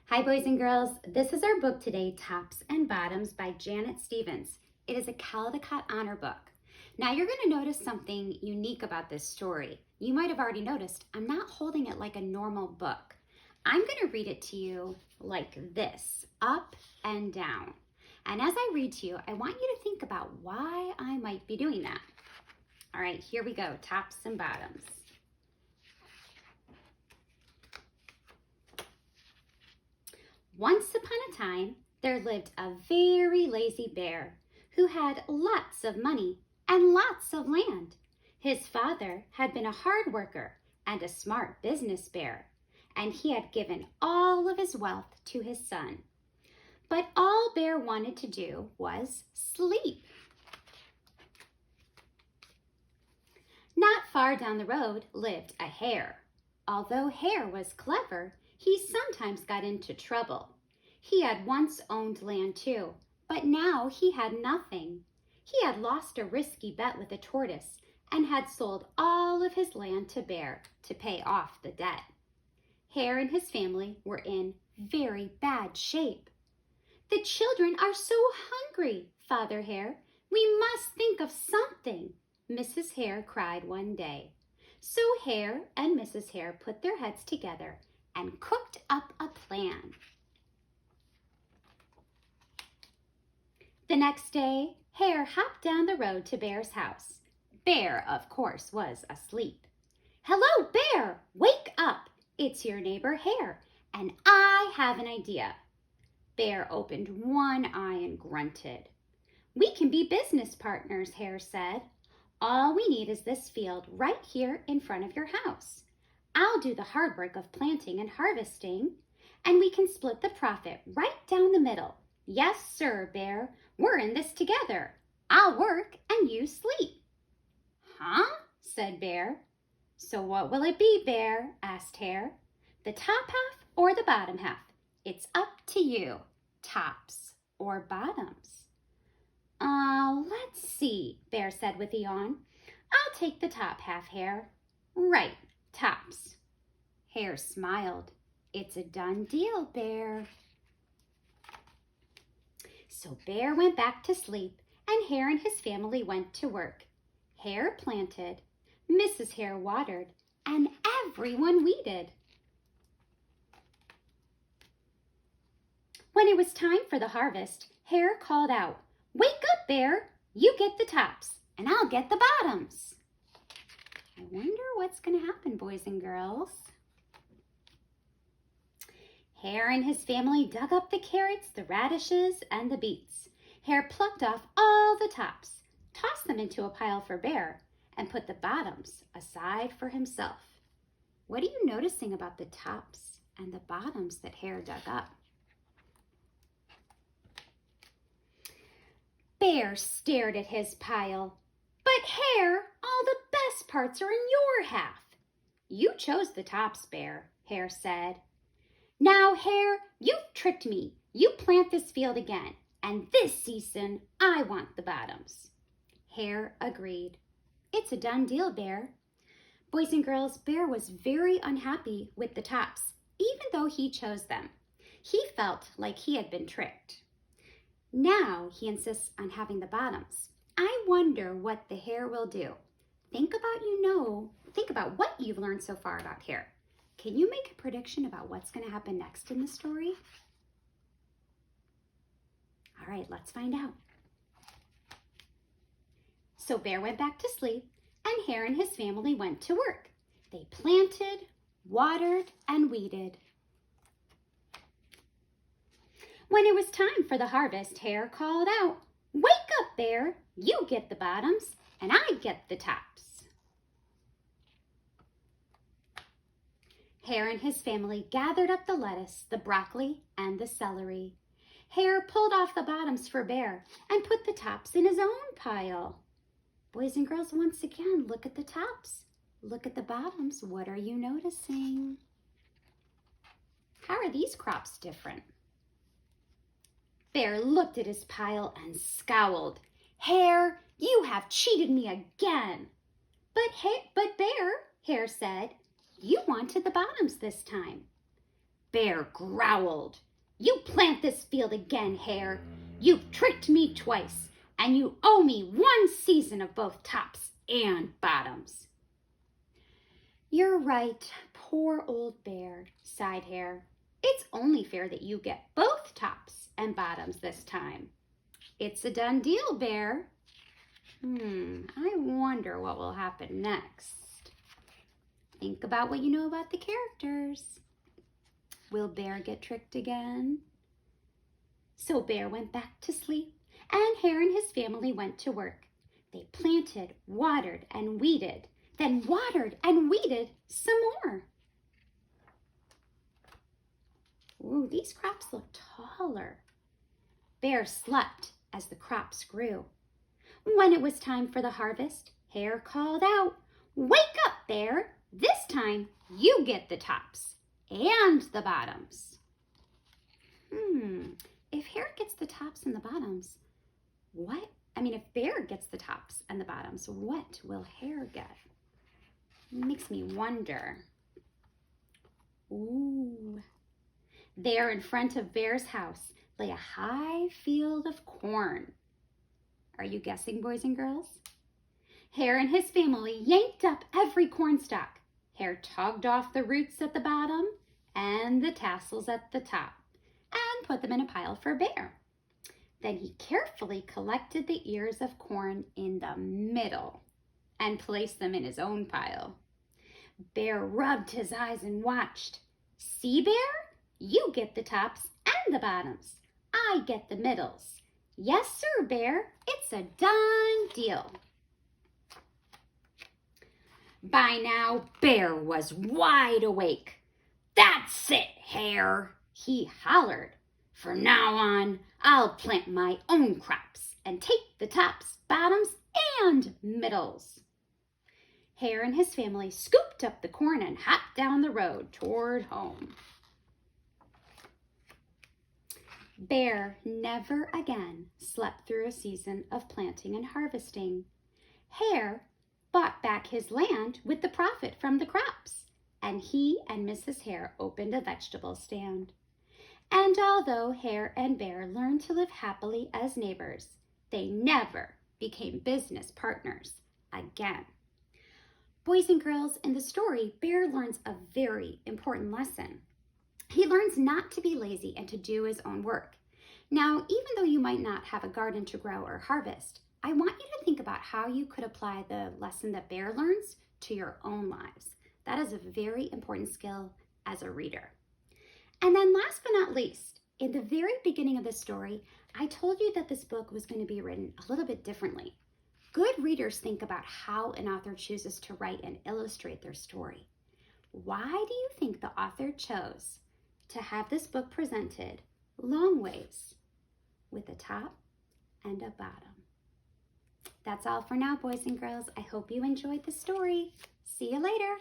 Hi, boys and girls. This is our book today, Tops and Bottoms by Janet Stevens. It is a Caldecott Honor book. Now, you're going to notice something unique about this story. You might have already noticed I'm not holding it like a normal book. I'm going to read it to you like this, up and down. And as I read to you, I want you to think about why I might be doing that. All right, here we go, Tops and Bottoms. Once upon a time, there lived a very lazy bear who had lots of money and lots of land. His father had been a hard worker and a smart business bear, and he had given all of his wealth to his son. But all Bear wanted to do was sleep. Not far down the road lived a hare. Although Hare was clever, he sometimes got into trouble. He had once owned land too, but now he had nothing. He had lost a risky bet with a tortoise and had sold all of his land to Bear to pay off the debt. Hare and his family were in very bad shape. "The children are so hungry, Father Hare. We must think of something," Mrs. Hare cried one day. So Hare and Mrs. Hare put their heads together and cooked up a plan. The next day, Hare hopped down the road to Bear's house. Bear, of course, was asleep. "Hello, Bear! Wake up! It's your neighbor Hare, and I have an idea." Bear opened one eye and grunted. "We can be business partners," Hare said. "All we need is this field right here in front of your house. I'll do the hard work of planting and harvesting, and we can split the profit right down the middle. Yes, sir, Bear, we're in this together. I'll work and you sleep." "Huh?" said Bear. "So what will it be, Bear?" asked Hare. "The top half or the bottom half? It's up to you. Tops or bottoms?" Let's see," Bear said with a yawn. "I'll take the top half, Hare." "Right, tops." Hare smiled. "It's a done deal, Bear." So Bear went back to sleep, and Hare and his family went to work. Hare planted, Mrs. Hare watered, and everyone weeded. When it was time for the harvest, Hare called out, "Wake up, Bear! You get the tops, and I'll get the bottoms." I wonder what's going to happen, boys and girls. Hare and his family dug up the carrots, the radishes, and the beets. Hare plucked off all the tops, tossed them into a pile for Bear, and put the bottoms aside for himself. What are you noticing about the tops and the bottoms that Hare dug up? Bear stared at his pile. "But Hare, all the best parts are in your half." "You chose the tops, Bear," Hare said. "Now, Hare, you've tricked me. You plant this field again, and this season I want the bottoms." Hare agreed. "It's a done deal, Bear." Boys and girls, Bear was very unhappy with the tops, even though he chose them. He felt like he had been tricked. Now he insists on having the bottoms. I wonder what the Hare will do. Think about what you've learned so far about Hare. Can you make a prediction about what's going to happen next in the story? All right, let's find out. So Bear went back to sleep, and Hare and his family went to work. They planted, watered, and weeded. When it was time for the harvest, Hare called out, "Wake up, Bear! You get the bottoms, and I get the tops." Hare and his family gathered up the lettuce, the broccoli, and the celery. Hare pulled off the bottoms for Bear and put the tops in his own pile. Boys and girls, once again, look at the tops. Look at the bottoms. What are you noticing? How are these crops different? Bear looked at his pile and scowled. "Hare, you have cheated me again." But Bear," Hare said, "you wanted the bottoms this time." Bear growled. You plant this field again, Hare. You've tricked me twice, and you owe me 1 season of both tops and bottoms. You're right, poor old Bear, sighed Hare. It's only fair that you get both tops and bottoms this time. It's a done deal, Bear. I wonder what will happen next. Think about what you know about the characters. Will Bear get tricked again? So Bear went back to sleep, and Hare and his family went to work. They planted, watered, and weeded, then watered and weeded some more. Ooh, these crops look taller. Bear slept as the crops grew. When it was time for the harvest, Hare called out, "Wake up, Bear! This time you get the tops and the bottoms." If Hare gets the tops and the bottoms, if Bear gets the tops and the bottoms, what will Hare get? It makes me wonder. Ooh. There in front of Bear's house lay a high field of corn. Are you guessing, boys and girls? Hare and his family yanked up every cornstalk. Hare tugged off the roots at the bottom and the tassels at the top and put them in a pile for Bear. Then he carefully collected the ears of corn in the middle and placed them in his own pile. Bear rubbed his eyes and watched. See, Bear? You get the tops and the bottoms. I get the middles. Yes, sir, Bear. It's a done deal. By now, Bear was wide awake. That's it, Hare, he hollered. From now on, I'll plant my own crops and take the tops, bottoms, and middles. Hare and his family scooped up the corn and hopped down the road toward home. Bear never again slept through a season of planting and harvesting. Hare bought back his land with the profit from the crops, and he and Mrs. Hare opened a vegetable stand. And although Hare and Bear learned to live happily as neighbors, they never became business partners again. Boys and girls, in the story, Bear learns a very important lesson. He learns not to be lazy and to do his own work. Now, even though you might not have a garden to grow or harvest, I want you to think about how you could apply the lesson that Bear learns to your own lives. That is a very important skill as a reader. And then last but not least, in the very beginning of the story, I told you that this book was going to be written a little bit differently. Good readers think about how an author chooses to write and illustrate their story. Why do you think the author chose to have this book presented long ways with a top and a bottom? That's all for now, boys and girls. I hope you enjoyed the story. See you later.